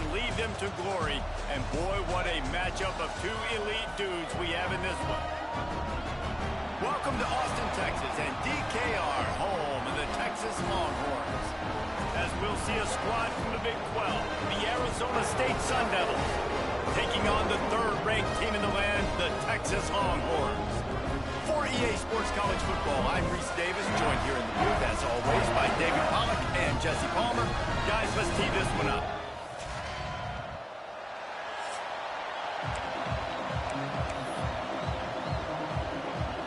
and lead them to glory. And boy, what a matchup of two elite dudes we have in this one. Welcome to Austin, Texas, and DKR, home of the Texas Longhorns. As we'll see a squad from the Big 12, the Arizona State Sun Devils, taking on the third-ranked team in the land, the Texas Longhorns. For EA Sports College Football, I'm Reese Davis, joined here in the booth, as always, by David Pollack and Jesse Palmer. Guys, let's tee this one up.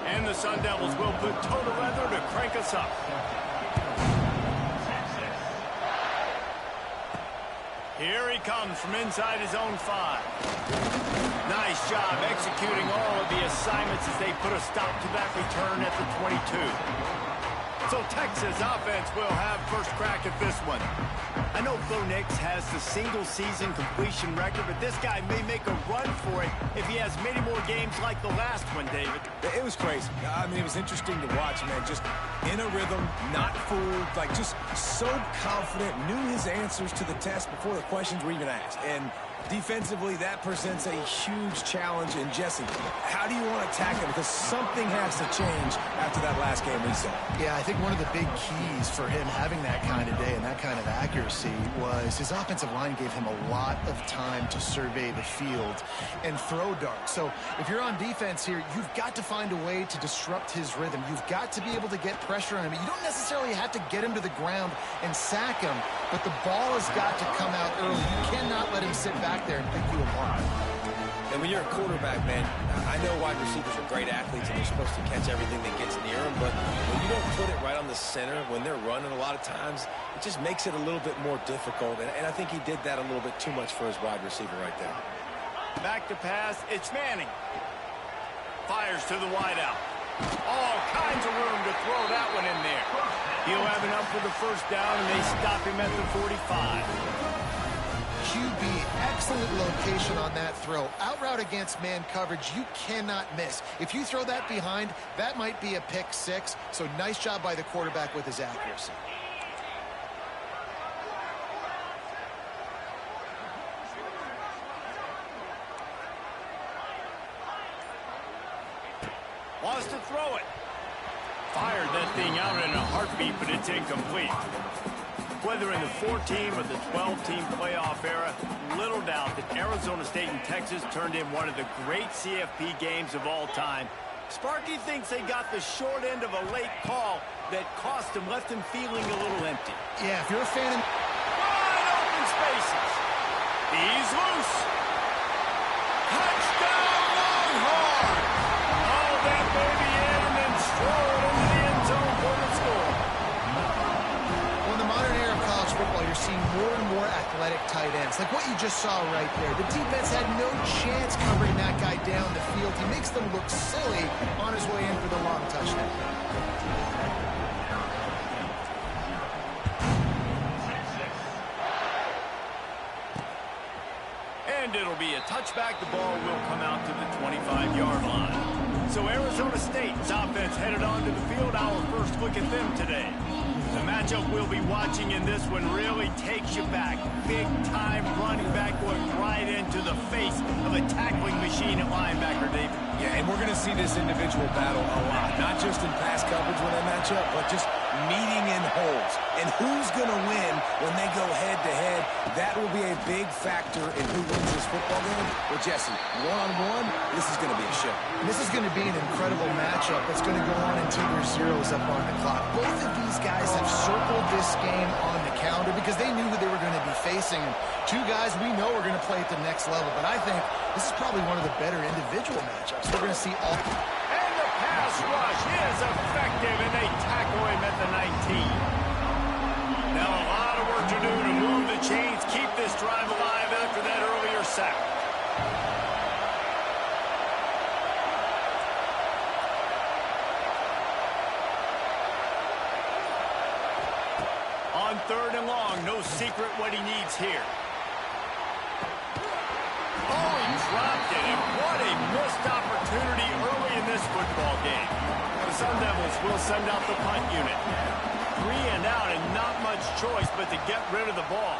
And the Sun Devils will put toe to leather to crank us up. Here he comes from inside his own 5. Nice job executing all of the assignments as they put a stop to that return at the 22. So Texas offense will have first crack at this one. I know Bo Nix has the single-season completion record, but this guy may make a run for it if he has many more games like the last one, David. It was crazy. I mean, it was interesting to watch, man. Just in a rhythm, not fooled, like just so confident, knew his answers to the test before the questions were even asked. And defensively, that presents a huge challenge. And Jesse, how do you want to attack him? Because something has to change after that last game we saw. Yeah, I think one of the big keys for him having that kind of day and that kind of accuracy was his offensive line gave him a lot of time to survey the field and throw darts. So if you're on defense here, you've got to find a way to disrupt his rhythm. You've got to be able to get pressure on him. You don't necessarily have to get him to the ground and sack him, but the ball has got to come out early. You cannot let him sit back there and pick you apart. And when you're a quarterback, man, I know wide receivers are great athletes and they're supposed to catch everything that gets near them, but when you don't put it right on the center, when they're running a lot of times, it just makes it a little bit more difficult. And I think he did that a little bit too much for his wide receiver right there. Back to pass, it's Manning. Fires to the wideout. All kinds of room to throw that one in there. He'll have enough for the first down, and they stop him at the 45. QB, excellent location on that throw. Out route against man coverage, you cannot miss. If you throw that behind, that might be a pick 6. So nice job by the quarterback with his accuracy. Wants to throw it. Fired that thing out in a heartbeat, but it's incomplete. Whether in the 14 or the 12-team playoff era, little doubt that Arizona State and Texas turned in one of the great CFP games of all time. Sparky thinks they got the short end of a late call that cost him, left him feeling a little empty. Yeah, if you're a fan of... Wide open spaces. He's loose. Touchdown Longhorn! Haul that baby in and then stroll it into the end zone for the score. In the modern era of college football, you're seeing more and more athletic tight ends. Like what you just saw right there. The defense had no chance covering that guy down the field. He makes them look silly on his way in for the long touchdown. And it'll be a touchback. The ball will come out to the 25-yard line. So Arizona State's offense headed onto the field. Our first look at them today. The matchup we'll be watching in this one really takes you back. Big-time running back going right into the face of a tackling machine at linebacker, David. Yeah, and we're going to see this individual battle a lot. Not just in pass coverage when they match up, but just meeting in holes. And who's going to win when they go head-to-head? That will be a big factor in who wins this football game. Well, Jesse, one-on-one, this is going to be a show. And this is going to be an incredible matchup that's going to go on until there's zeros up on the clock. Both of these guys have circled this game on the calendar because they knew who they were going to be facing. And two guys we know are going to play at the next level. But I think this is probably one of the better individual matchups. We're going to see all... And the pass rush is effective, and they tackle him at the 19. Now a lot of work to do to move the chains, keep this drive alive after that earlier sack. On 3rd and long, no secret what he needs here. Oh, he dropped it, and what a missed opportunity early in this football game. The Sun Devils will send out the punt unit. 3 and out, and not much choice but to get rid of the ball.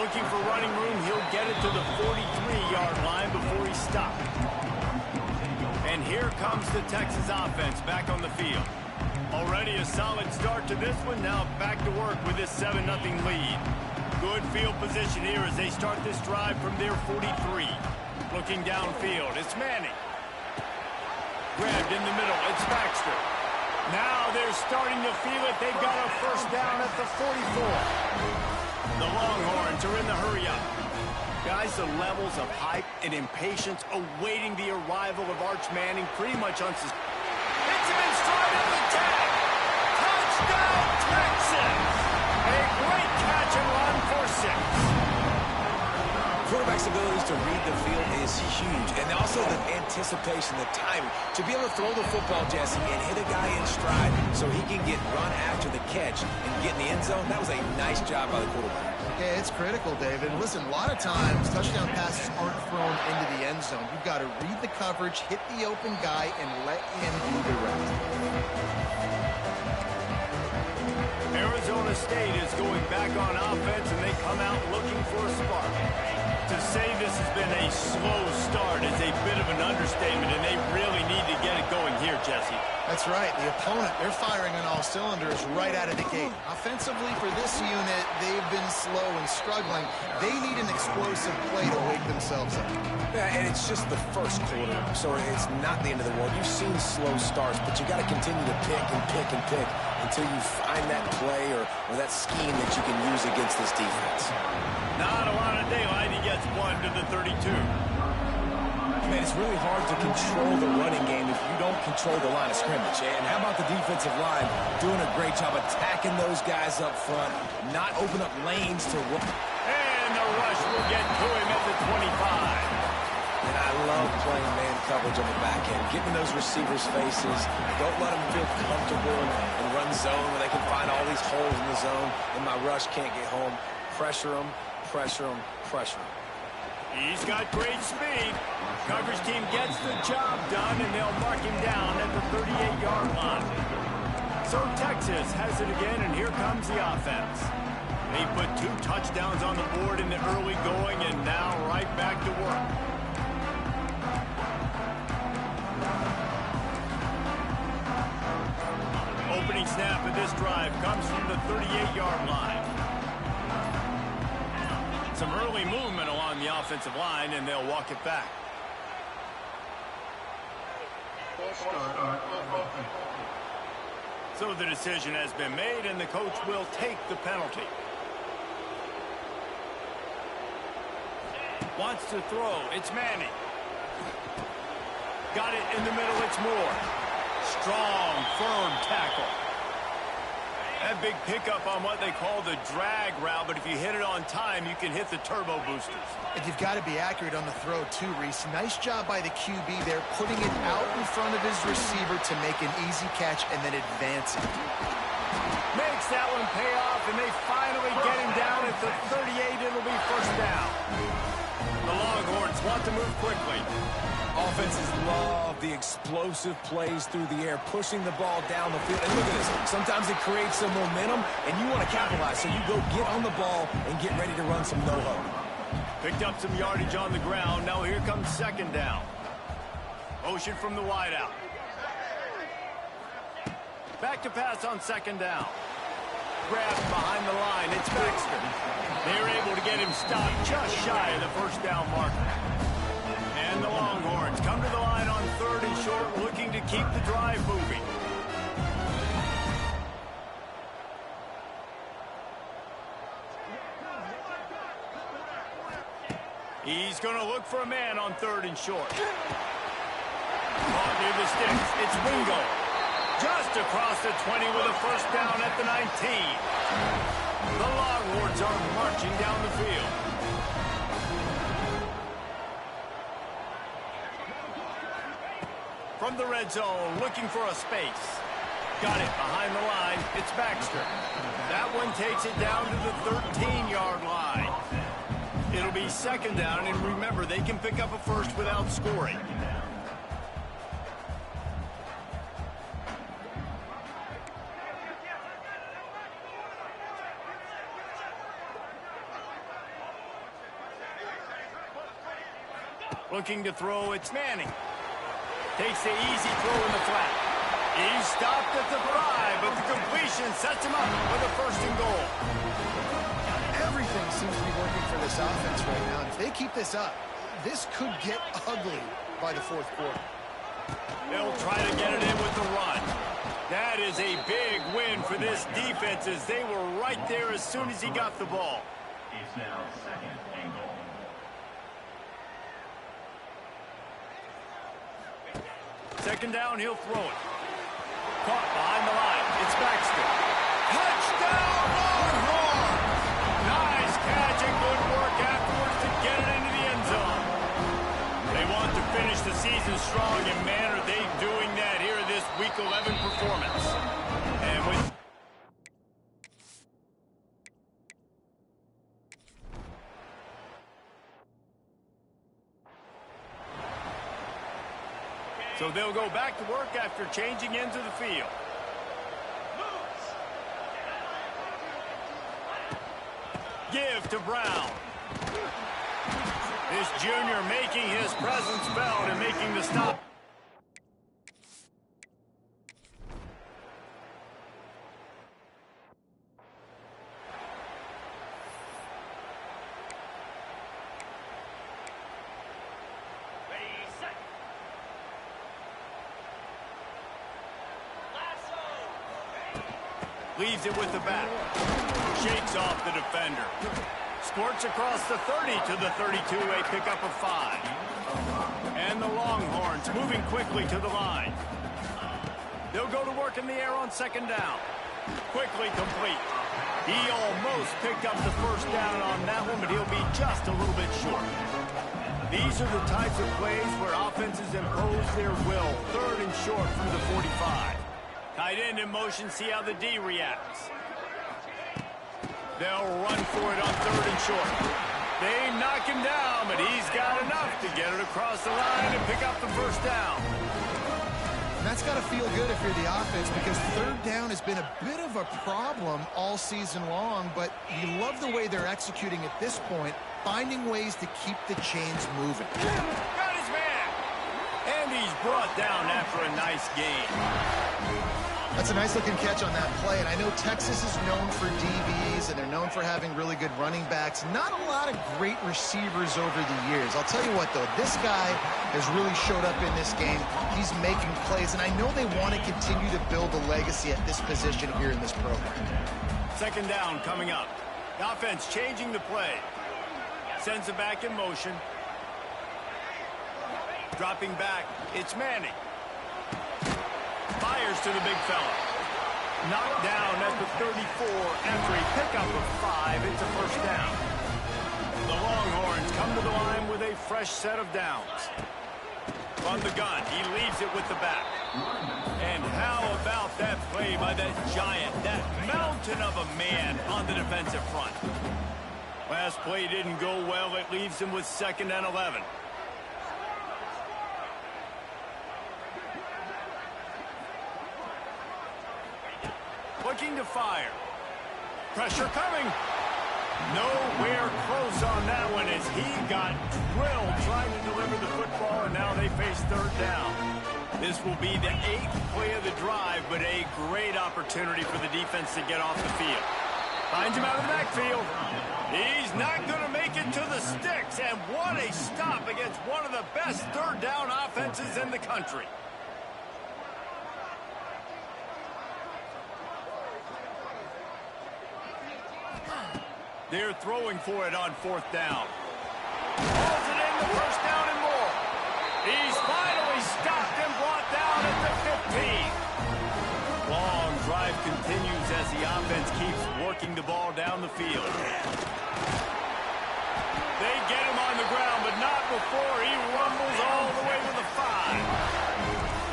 Looking for running room, he'll get it to the 43-yard line before he stopped. And here comes the Texas offense back on the field. Already a solid start to this one. Now back to work with this 7-0 lead. Good field position here as they start this drive from their 43. Looking downfield, it's Manning. Grabbed in the middle, it's Baxter. Now they're starting to feel it. They've got a first down at the 44. The Longhorns are in the hurry-up. Guys, the levels of hype and impatience awaiting the arrival of Arch Manning pretty much unsuspected. Hits him in stride of the tag. Touchdown, Texas! A great catch and run for 6. Quarterback's abilities to read the field is huge, and also the anticipation, the timing. To be able to throw the football, Jesse, and hit a guy in stride so he can get run after the catch and get in the end zone, that was a nice job by the quarterback. Yeah, it's critical, David. Listen, a lot of times touchdown passes aren't thrown into the end zone. You've got to read the coverage, hit the open guy, and let him do the rest. Arizona State is going back on offense, and they come out looking for a spark. To say this has been a slow start is a bit of an understatement, and they really need to get it going here, Jesse. That's right. The opponent, they're firing on all cylinders right out of the gate. Offensively, for this unit, they've been slow and struggling. They need an explosive play to wake themselves up. Yeah, and it's just the first quarter, so it's not the end of the world. You've seen slow starts, but you got to continue to pick and pick and pick until you find that play or that scheme that you can use against this defense. Not a lot of daylight. He gets one to the 32. Man, it's really hard to control the running game if you don't control the line of scrimmage. And how about the defensive line doing a great job attacking those guys up front, not open up lanes to run. And the rush will get to him at the 25. And I love playing man coverage on the back end, getting those receivers' faces. Don't let them feel comfortable and run zone where they can find all these holes in the zone and my rush can't get home. Pressure them, pressure them, pressure them. He's got great speed. Coverage team gets the job done, and they'll mark him down at the 38-yard line. So Texas has it again, and here comes the offense. They put 2 touchdowns on the board in the early going, and now right back to work. Opening snap of this drive comes from the 38-yard line. Some early movement along the offensive line, and they'll walk it back. So the decision has been made, and the coach will take the penalty. Wants to throw. It's Manning. Got it in the middle. It's Moore. Strong, firm tackle. That big pickup on what they call the drag route, but if you hit it on time, you can hit the turbo boosters. And you've got to be accurate on the throw, too, Reese. Nice job by the QB there, putting it out in front of his receiver to make an easy catch and then advance it. Makes that one pay off, and they finally get him down at the 38. It'll be first down. The Longhorns want to move quickly. Offenses love the explosive plays through the air, pushing the ball down the field. And look at this. Sometimes it creates some momentum, and you want to capitalize. So you go get on the ball and get ready to run some no-huddle. Picked up some yardage on the ground. Now here comes second down. Motion from the wideout. Back to pass on second down. Grabbed behind the line. It's Baxter. They're able to get him stopped just shy of the first down marker. And the Longhorns come to the line on 3rd and short, looking to keep the drive moving. He's going to look for a man on 3rd and short. Caught near the sticks. It's Wingo. Just across the 20 with a first down at the 19. The Longhorns are marching down the field. From the red zone, looking for a space. Got it behind the line. It's Baxter. That one takes it down to the 13-yard line. It'll be second down, and remember, they can pick up a first without scoring. Looking to throw, it's Manning. Takes the easy throw in the flat. He's stopped at the 5, but the completion sets him up with a 1st and goal. Everything seems to be working for this offense right now. And if they keep this up, this could get ugly by the 4th quarter. They'll try to get it in with the run. That is a big win for this defense as they were right there as soon as he got the ball. It's now 2nd and goal. Second down, he'll throw it. Caught behind the line. It's Baxter. Touchdown, Longhorns! Nice catch and good work afterwards to get it into the end zone. They want to finish the season strong, and man, are they doing that here in this Week 11 performance. And with so they'll go back to work after changing into the field. Give to Brown. This junior making his presence felt and making the stop. Leaves it with the back. Shakes off the defender. Squirts across the 30 to the 32, a pickup of 5. And the Longhorns moving quickly to the line. They'll go to work in the air on 2nd down. Quickly complete. He almost picked up the 1st down on that one, but he'll be just a little bit short. These are the types of plays where offenses impose their will. 3rd and short from the 45. Tight end in motion, see how the D reacts. They'll run for it on 3rd and short. They knock him down, but he's got enough to get it across the line and pick up the 1st down. And that's got to feel good if you're the offense, because 3rd down has been a bit of a problem all season long, but you love the way they're executing at this point, finding ways to keep the chains moving. Got his man! And he's brought down after a nice game. That's a nice-looking catch on that play, and I know Texas is known for DBs, and they're known for having really good running backs. Not a lot of great receivers over the years. I'll tell you what, though, this guy has really showed up in this game. He's making plays, and I know they want to continue to build a legacy at this position here in this program. 2nd down coming up. The offense changing the play. Sends it back in motion. Dropping back, it's Manning. Fires to the big fella. Knocked down at the 34 after a pickup of 5. It's a 1st down. The Longhorns come to the line with a fresh set of downs. From the gun, he leaves it with the back. And how about that play by that giant, that mountain of a man on the defensive front? Last play didn't go well. It leaves him with 2nd and 11. Looking to fire. Pressure coming. Nowhere close on that one as he got drilled trying to deliver the football, and now they face 3rd down. This will be the 8th play of the drive, but a great opportunity for the defense to get off the field. Finds him out of the backfield. He's not going to make it to the sticks, and what a stop against one of the best 3rd down offenses in the country. They're throwing for it on 4th down. Hauls it in, the 1st down and more. He's finally stopped and brought down at the 15. Long drive continues as the offense keeps working the ball down the field. They get him on the ground, but not before he rumbles all the way to the 5.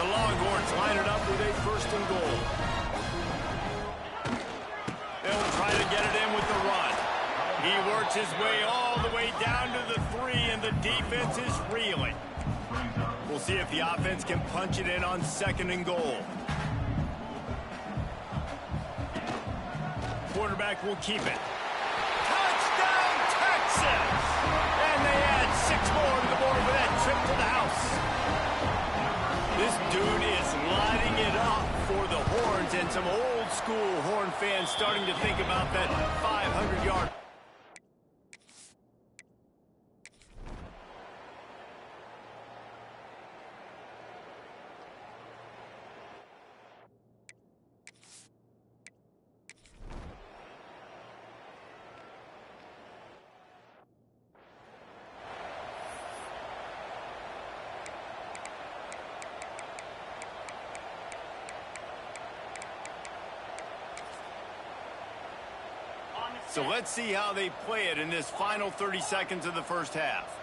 The Longhorns line it up with a 1st and goal. They'll try to get it in with the run. He works his way all the way down to the 3, and the defense is reeling. We'll see if the offense can punch it in on 2nd and goal. Quarterback will keep it. Touchdown, Texas! And they add 6 more to the board with that trip to the house. This dude is lighting it up for the Horns, and some old school Horn fans starting to think about that 500-yard. So let's see how they play it in this final 30 seconds of the first half.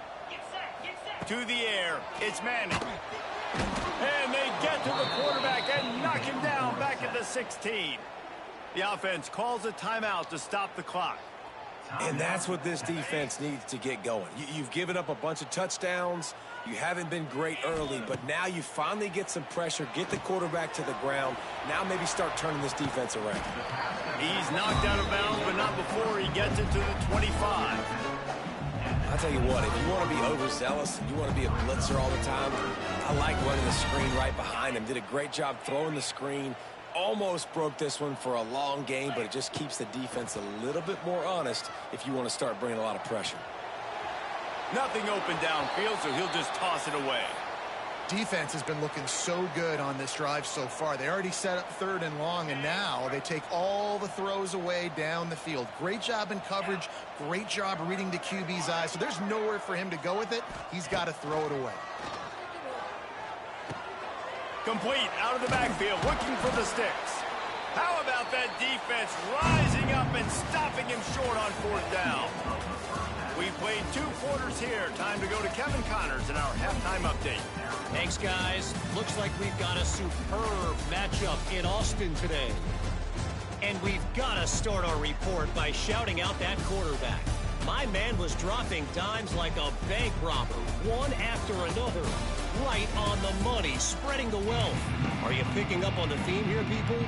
To the air, it's Manning. And they get to the quarterback and knock him down back at the 16. The offense calls a timeout to stop the clock. And that's what this defense needs to get going. You've given up a bunch of touchdowns. You haven't been great early, but now you finally get some pressure, get the quarterback to the ground. Now maybe start turning this defense around. He's knocked out of bounds, but not before he gets it to the 25. I'll tell you what, if you want to be overzealous and you want to be a blitzer all the time, I like running the screen right behind him. Did a great job throwing the screen. Almost broke this one for a long game, but it just keeps the defense a little bit more honest if you want to start bringing a lot of pressure. Nothing open downfield, so he'll just toss it away. Defense has been looking so good on this drive so far. They already set up 3rd and long, and now they take all the throws away down the field. Great job in coverage. Great job reading the QB's eyes. So there's nowhere for him to go with it. He's got to throw it away. Complete out of the backfield, looking for the sticks. How about that defense rising up and stopping him short on 4th down? We've played 2 quarters here. Time to go to Kevin Connors in our halftime update. Thanks, guys. Looks like we've got a superb matchup in Austin today. And we've got to start our report by shouting out that quarterback. My man was dropping dimes like a bank robber, one after another. Right on the money, spreading the wealth. Are you picking up on the theme here, people?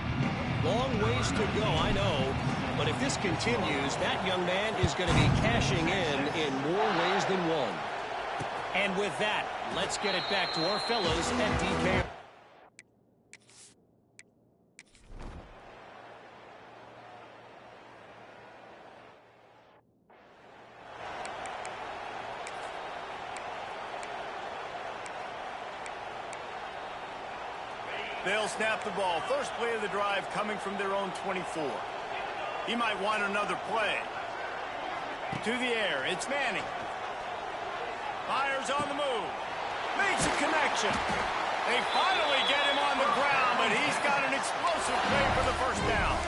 Long ways to go, I know. But if this continues, that young man is going to be cashing in more ways than one. And with that, let's get it back to our fellows at DK. They'll snap the ball. First play of the drive coming from their own 24. He might want another play. To the air, it's Manning. Fires on the move. Makes a connection. They finally get him on the ground, but he's got an explosive play for the first down.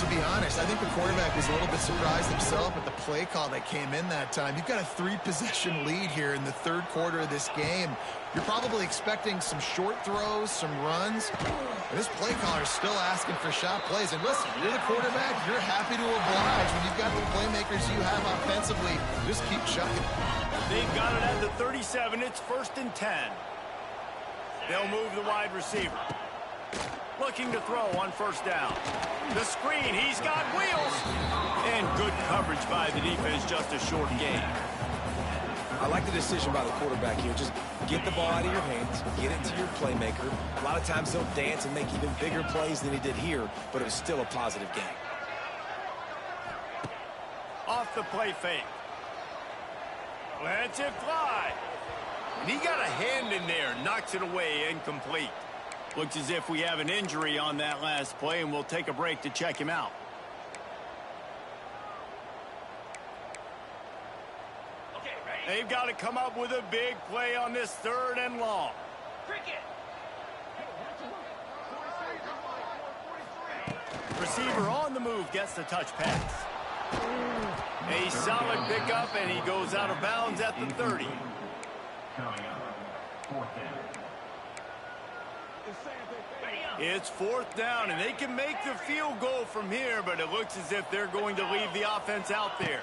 To be honest, I think the quarterback was a little bit surprised himself at the play call that came in that time. You've got a 3-possession lead here in the 3rd quarter of this game. You're probably expecting some short throws, some runs. And this play caller is still asking for shot plays. And listen, you're the quarterback. You're happy to oblige. When you've got the playmakers you have offensively, just keep chucking. They've got it at the 37. It's 1st and 10. They'll move the wide receiver. Looking to throw on 1st down. The screen, he's got wheels. And good coverage by the defense, just a short gain. I like the decision by the quarterback here. Just get the ball out of your hands, get it to your playmaker. A lot of times they'll dance and make even bigger plays than he did here, but it was still a positive game. Off the play fake. Lets it fly. And he got a hand in there, knocks it away, incomplete. Looks as if we have an injury on that last play, and we'll take a break to check him out. They've got to come up with a big play on this 3rd and long. Receiver on the move gets the touch pass. A solid pickup, and he goes out of bounds at the 30. Coming up, 4th down. It's 4th down, and they can make the field goal from here, but it looks as if they're going to leave the offense out there.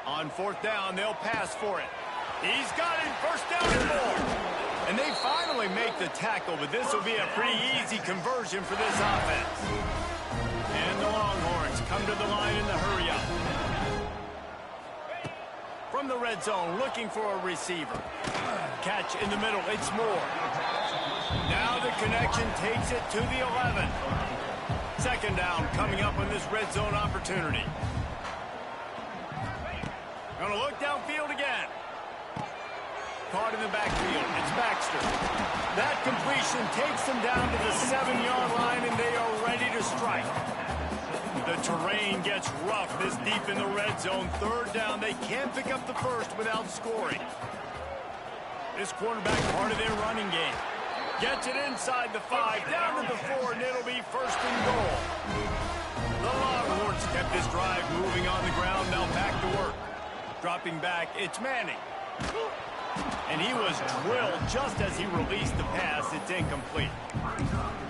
On 4th down, they'll pass for it. He's got it, 1st down and more. And they finally make the tackle, but this will be a pretty easy conversion for this offense. And the Longhorns come to the line in the hurry-up. From from the red zone, looking for a receiver. Catch in the middle, it's Moore. Now the connection takes it to the 11. Second down coming up on this red zone opportunity. Gonna look downfield again. Caught in the backfield, it's Baxter. That completion takes them down to the 7-yard line, and they are ready to strike. The terrain gets rough this deep in the red zone. Third down, they can't pick up the first without scoring. This quarterback part of their running game. Gets it inside the 5, down to the 4, and it'll be first and goal. The Longhorns kept this drive moving on the ground, now back to work. Dropping back, it's Manning. And he was drilled just as he released the pass. It's incomplete.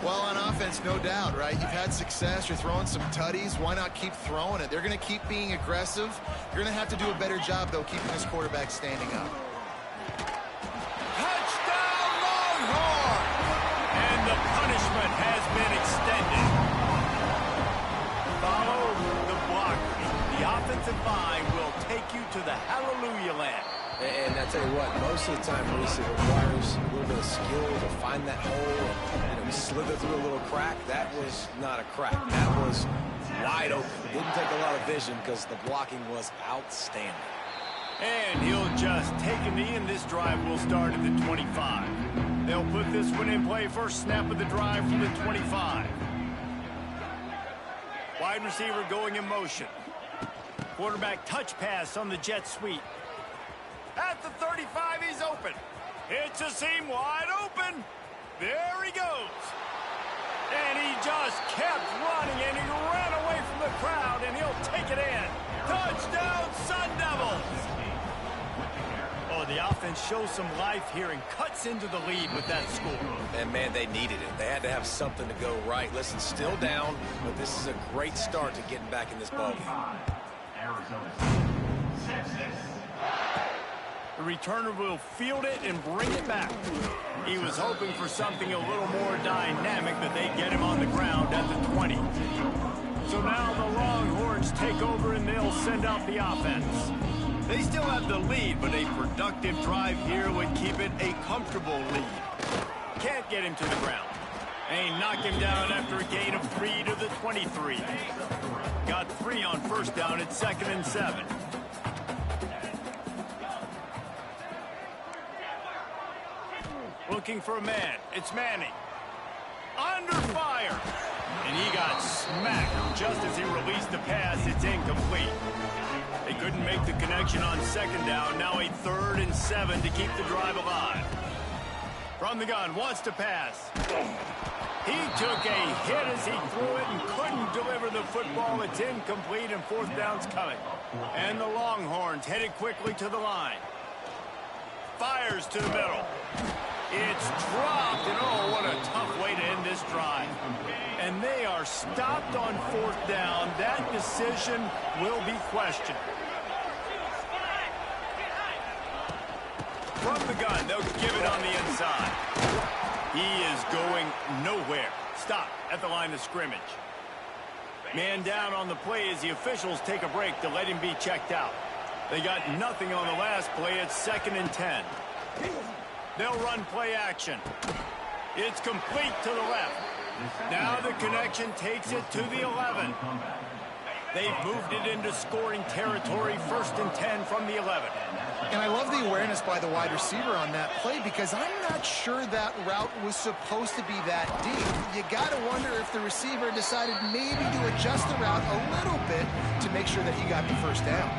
Well, on offense, no doubt, right? You've had success. You're throwing some tutties. Why not keep throwing it? They're going to keep being aggressive. You're going to have to do a better job, though, keeping this quarterback standing up. Touchdown, Longhorn! And the punishment has been extended. Follow the blockers. The offensive line will take you to the hallelujah land. And I tell you what, most of the time, Reese, it requires a little bit of skill to find that hole and slither through a little crack. That was not a crack. That was wide open. Didn't take a lot of vision because the blocking was outstanding. And he'll just take a knee, and this drive will start at the 25. They'll put this one in play. First snap of the drive from the 25. Wide receiver going in motion. Quarterback touch pass on the jet sweep. At the 35, he's open. It's a seam wide open. There he goes. And he just kept running, and he ran away from the crowd, and he'll take it in. Touchdown, Sun Devils. Oh, the offense shows some life here and cuts into the lead with that score. And, man, they needed it. They had to have something to go right. Listen, still down, but this is a great start to getting back in this ballgame. Arizona 6-6. The returner will field it and bring it back. He was hoping for something a little more dynamic, but they get him on the ground at the 20. So now the Longhorns take over, and they'll send out the offense. They still have the lead, but a productive drive here would keep it a comfortable lead. Can't get him to the ground. They knock him down after a gain of 3 to the 23. Got 3 on first down at 2nd and 7. Looking for a man. It's Manning. Under fire. And he got smacked just as he released the pass. It's incomplete. They couldn't make the connection on second down. Now a 3rd and 7 to keep the drive alive. From the gun, wants to pass. He took a hit as he threw it and couldn't deliver the football. It's incomplete, and 4th down's coming. And the Longhorns headed quickly to the line. Fires to the middle. It's dropped, and oh, what a tough way to end this drive. And they are stopped on 4th down. That decision will be questioned. From the gun, they'll give it on the inside. He is going nowhere. Stop at the line of scrimmage. Man down on the play as the officials take a break to let him be checked out. They got nothing on the last play. It's 2nd and 10. They'll run play action. It's complete to the left. Now the connection takes it to the 11. They've moved it into scoring territory. 1st and 10 from the 11. And I love the awareness by the wide receiver on that play, because I'm not sure that route was supposed to be that deep. You got to wonder if the receiver decided maybe to adjust the route a little bit to make sure that he got the first down.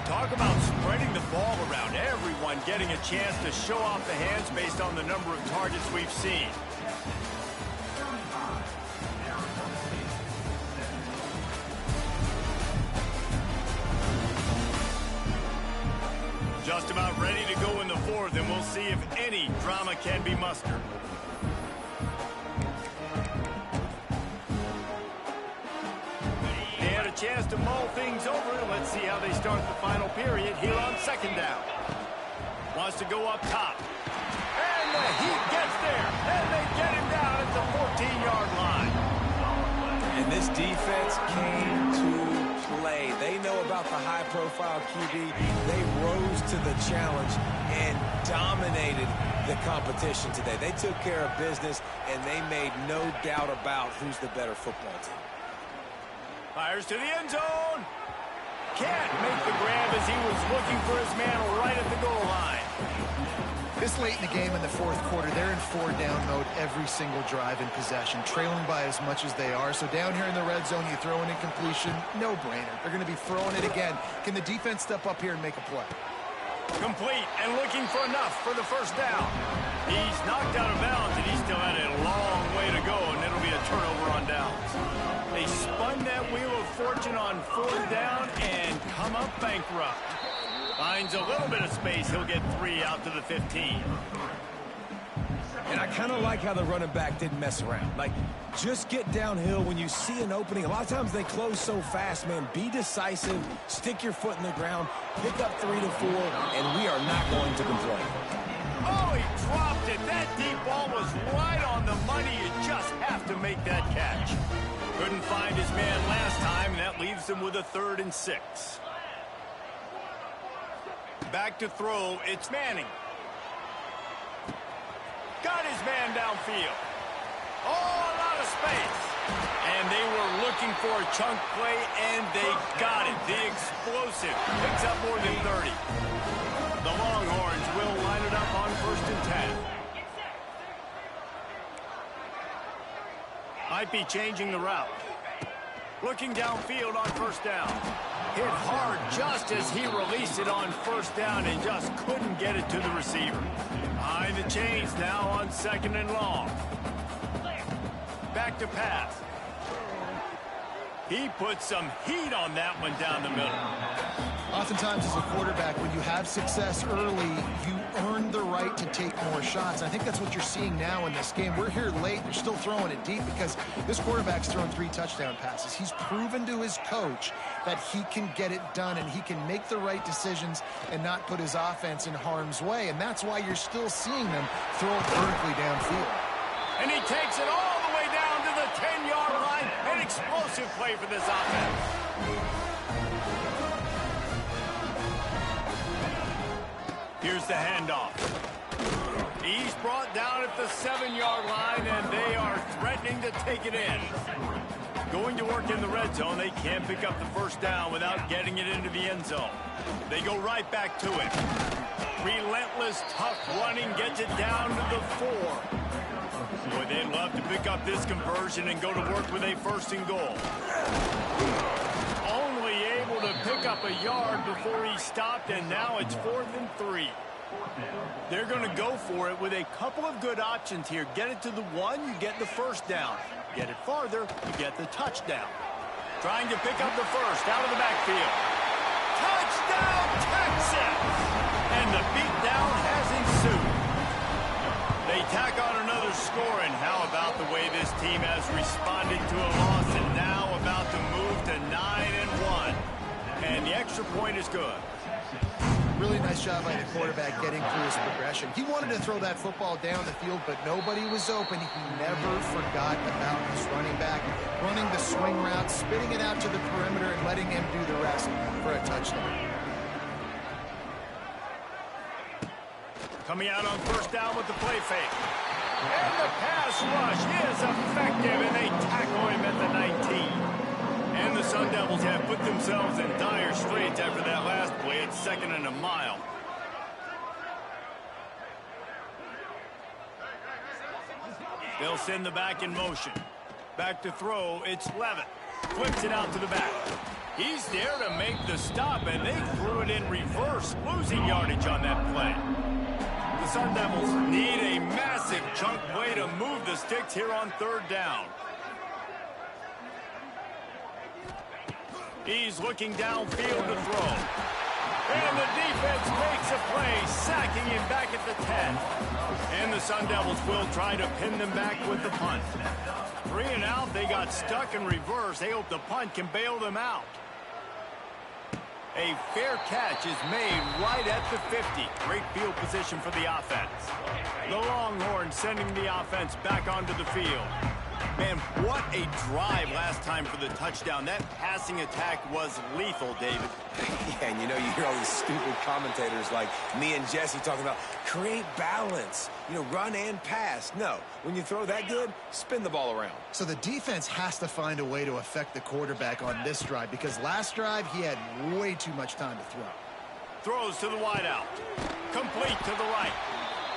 Talk about spreading the ball around. Everyone getting a chance to show off the hands based on the number of targets we've seen. Just about ready to go in the 4th, and we'll see if any drama can be mustered. Chance to mull things over. Let's see how they start the final period here on 2nd down. Wants to go up top. And the Heat gets there. And they get him down at the 14-yard line. And this defense came to play. They know about profile QB. They rose to the challenge and dominated the competition today. They took care of business, and they made no doubt about who's the better football team. Fires to the end zone. Can't make the grab as he was looking for his man right at the goal line. This late in the game in the fourth quarter, they're in 4-down mode every single drive in possession, trailing by as much as they are. So down here in the red zone, you throw an incompletion, no-brainer. They're going to be throwing it again. Can the defense step up here and make a play? Complete and looking for enough for the first down. He's knocked out of bounds, and he still had a long way to go, and it'll be a turnover on downs. They spun that wheel of fortune on fourth down and come up bankrupt. Finds a little bit of space. He'll get 3 out to the 15. And I kind of like how the running back didn't mess around. Like, just get downhill when you see an opening. A lot of times they close so fast, man. Be decisive, stick your foot in the ground, pick up 3 to 4, and we are not going to complain. Oh, he dropped it. That deep ball was right on the money. You just have to make that catch. Couldn't find his man last time, and that leaves him with a 3rd and 6. Back to throw, it's Manning. Got his man downfield. Oh, a lot of space. And they were looking for a chunk play, and they got it. The explosive picks up more than 30. The Longhorns will line it up on 1st and 10. Might be changing the route. Looking downfield on 1st down. Hit hard just as he released it on 1st down and just couldn't get it to the receiver. Behind the chains now on 2nd and long. Back to pass. He put some heat on that one down the middle. Oftentimes as a quarterback, when you have success early, you earn the right to take more shots. I think that's what you're seeing now in this game. We're here late. They're still throwing it deep because this quarterback's thrown 3 touchdown passes. He's proven to his coach that he can get it done and he can make the right decisions and not put his offense in harm's way. And that's why you're still seeing them throw it vertically downfield. And he takes it all the way down to the 10-yard line. An explosive play for this offense. Here's the handoff. He's brought down at the 7-yard line, and they are threatening to take it in. Going to work in the red zone, they can't pick up the 1st down without getting it into the end zone. They go right back to it. Relentless, tough running gets it down to the 4. Boy, they'd love to pick up this conversion and go to work with a 1st and goal. Only able to pick up a yard before he stopped, and now it's 4th and 3. They're going to go for it with a couple of good options here. Get it to the 1, you get the 1st down. Get it farther, you get the touchdown. Trying to pick up the 1st out of the backfield. Touchdown, Texas! And the beatdown has ensued. They tack on another score, and how about the way this team has responded to a loss and now about to move to 9-1. And the extra point is good. Really nice job by the quarterback getting through his progression. He wanted to throw that football down the field, but nobody was open. He never forgot about his running back, running the swing route, spitting it out to the perimeter, and letting him do the rest for a touchdown. Coming out on 1st down with the play fake. And the pass rush is effective, and they tackle him at the 19. And the Sun Devils have put themselves in dire straits after that last play. It's 2nd and a mile. They'll send the back in motion. Back to throw, it's Levitt. Flips it out to the back. He's there to make the stop, and they threw it in reverse, losing yardage on that play. The Sun Devils need a massive chunk play to move the sticks here on 3rd down. He's looking downfield to throw. And the defense makes a play, sacking him back at the 10. And the Sun Devils will try to pin them back with the punt. 3 and out, they got stuck in reverse. They hope the punt can bail them out. A fair catch is made right at the 50. Great field position for the offense. The Longhorns sending the offense back onto the field. Man, what a drive last time for the touchdown. That passing attack was lethal, David. Yeah, and you know, you hear all these stupid commentators like me and Jesse talking about create balance, you know, run and pass. No, when you throw that good, spin the ball around. So the defense has to find a way to affect the quarterback on this drive because last drive he had way too much time to throw. Throws to the wideout. Complete to the right.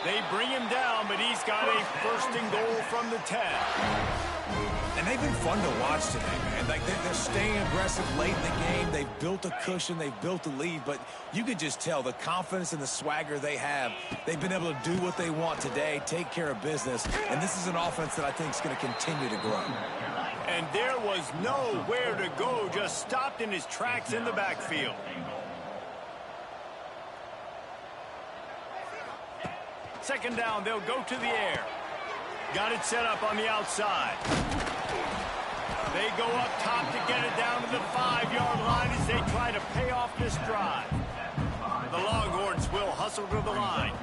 They bring him down, but he's got a first and goal from the 10. And they've been fun to watch today, man. Like they're staying aggressive late in the game. They've built a cushion. They've built a lead. But you can just tell the confidence and the swagger they have. They've been able to do what they want today, take care of business. And this is an offense that I think is going to continue to grow. And there was nowhere to go. Just stopped in his tracks in the backfield. Second down, they'll go to the air. Got it set up on the outside. They go up top to get it down to the 5-yard line as they try to pay off this drive. The Longhorns will hustle to the line.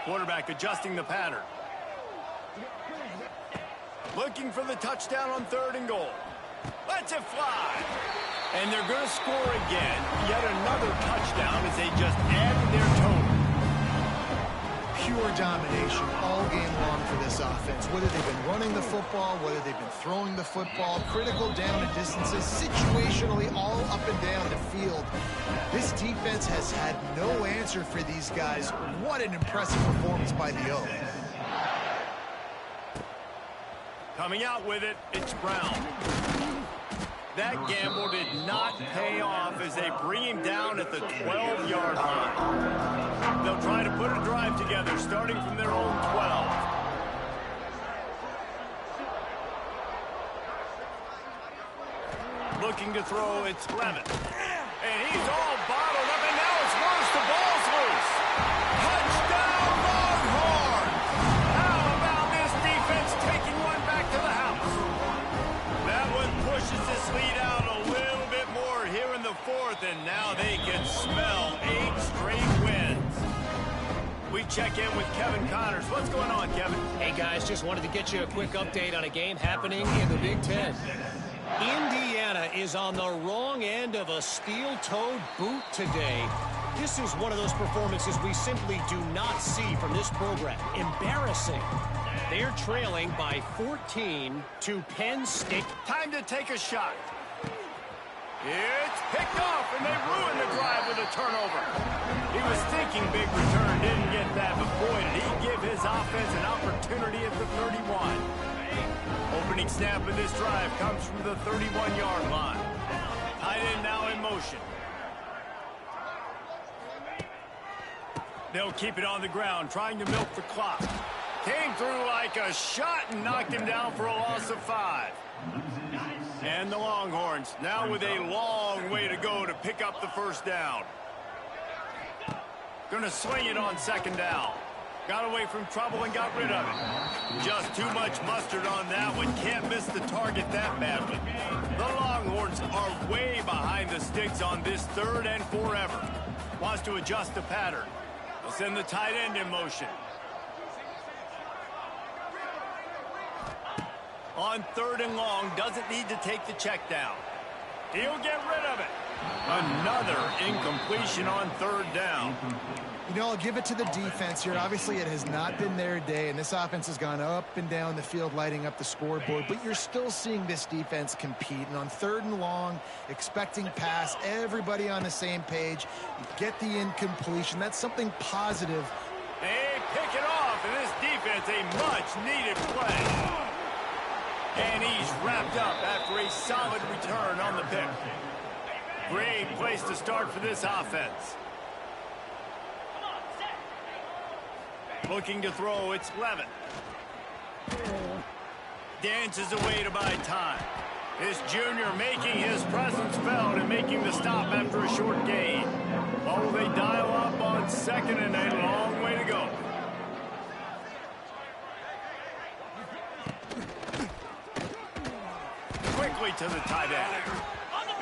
Quarterback adjusting the pattern. Looking for the touchdown on 3rd and goal. Lets it fly. And they're going to score again. Yet another touchdown as they just added their total. Pure domination all game long for this offense. Whether they've been running the football, whether they've been throwing the football, critical down and distances, situationally all up and down the field. This defense has had no answer for these guys. What an impressive performance by the O's. Coming out with it, it's Brown. That gamble did not pay off as they bring him down at the 12-yard line. They'll try to put a drive together starting from their own 12. Looking to throw, it's Levitt. And he's all bottled up, and now it's worse. The ball's loose. Touchdown, Longhorns! How about this defense taking one back to the house? That one pushes this lead out a little bit more here in the 4th, and now they can smell 8 straight wins. We check in with Kevin Connors. What's going on, Kevin? Hey, guys, just wanted to get you a quick update on a game happening in the Big Ten. Indiana is on the wrong end of a steel-toed boot today. This is one of those performances we simply do not see from this program. Embarrassing. They're trailing by 14 to Penn State. Time to take a shot. It's picked off, and they ruined the drive with a turnover. He was thinking big return, didn't get that, but boy, did he give his offense an opportunity at the 31. Opening snap of this drive comes from the 31-yard line. Tight end now in motion. They'll keep it on the ground, trying to milk the clock. Came through like a shot and knocked him down for a loss of 5. And the Longhorns now with a long way to go to pick up the first down. Gonna swing it on 2nd down. Got away from trouble and got rid of it. Just too much mustard on that one. Can't miss the target that badly. The Longhorns are way behind the sticks on this 3rd and forever. Wants to adjust the pattern. They'll send the tight end in motion. On 3rd and long, doesn't need to take the check down. He'll get rid of it. Another incompletion on 3rd down. You know, I'll give it to the defense here. Obviously, it has not been their day, and this offense has gone up and down the field, lighting up the scoreboard. But you're still seeing this defense compete. And on 3rd and long, expecting pass, everybody on the same page. You get the incompletion. That's something positive. They pick it off, and this defense, a much-needed play. And he's wrapped up after a solid return on the pick. Great place to start for this offense. Looking to throw, it's Levitt. Dances away to buy time. This junior making his presence felt and making the stop after a short gain. Oh, they dial up on 2nd and a long way to go. Quickly to the tight end.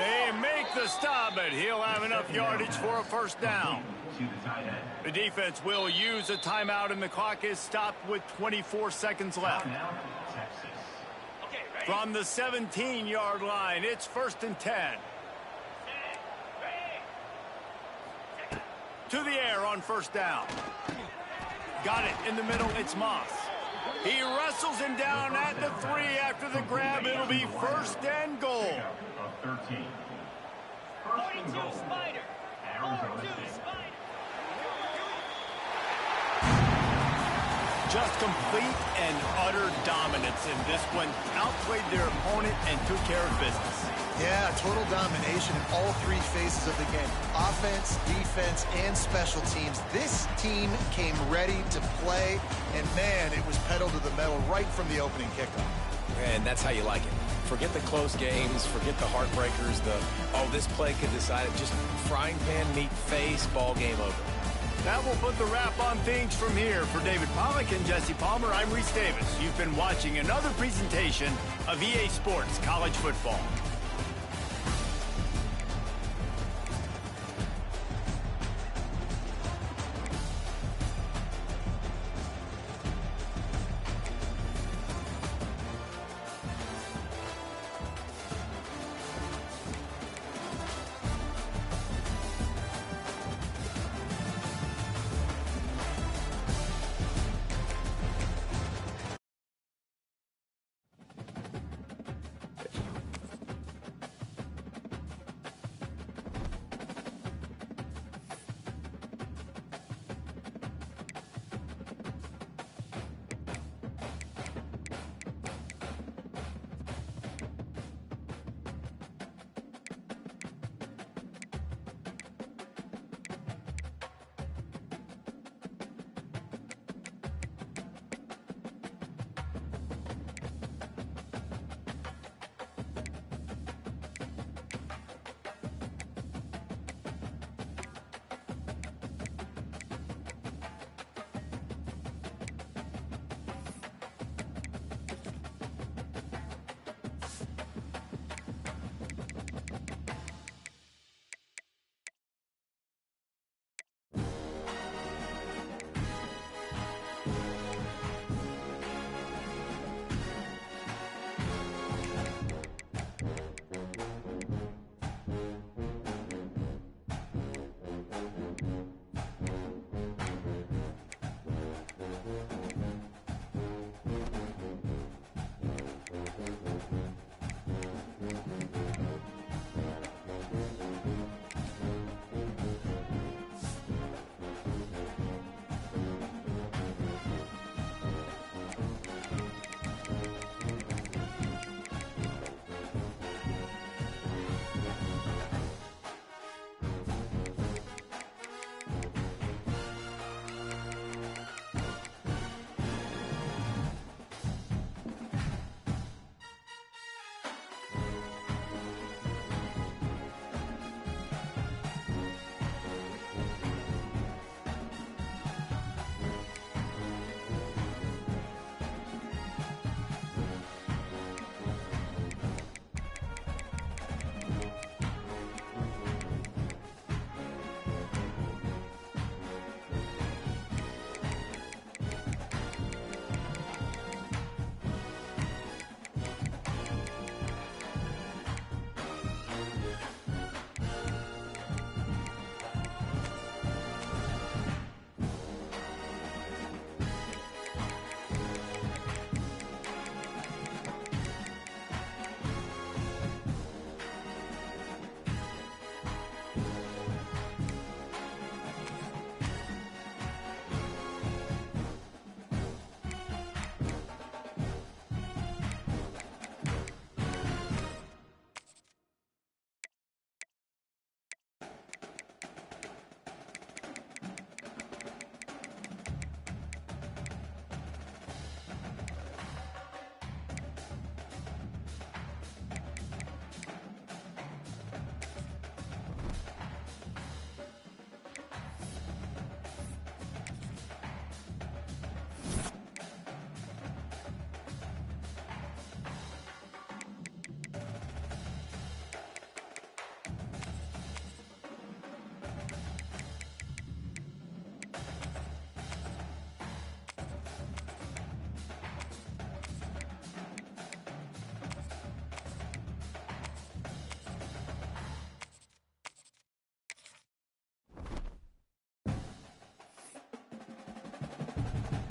They make the stop, but he'll have enough yardage for a first down. The defense will use a timeout, and the clock is stopped with 24 seconds left. From the 17-yard line, it's 1st and 10. To the air on first down. Got it in the middle. It's Moss. He wrestles him down at the 3 after the grab. It'll be 1st and goal. 13. 42 Spider. 42 Spider. Just complete and utter dominance in this one. Outplayed their opponent and took care of business. Yeah, total domination in all three phases of the game. Offense, defense, and special teams. This team came ready to play, and man, it was pedal to the metal right from the opening kickoff. And that's how you like it. Forget the close games, forget the heartbreakers, this play could decide it. Just frying pan, meat face, ball game over. That will put the wrap on things from here. For David Pollack and Jesse Palmer, I'm Reese Davis. You've been watching another presentation of EA Sports College Football.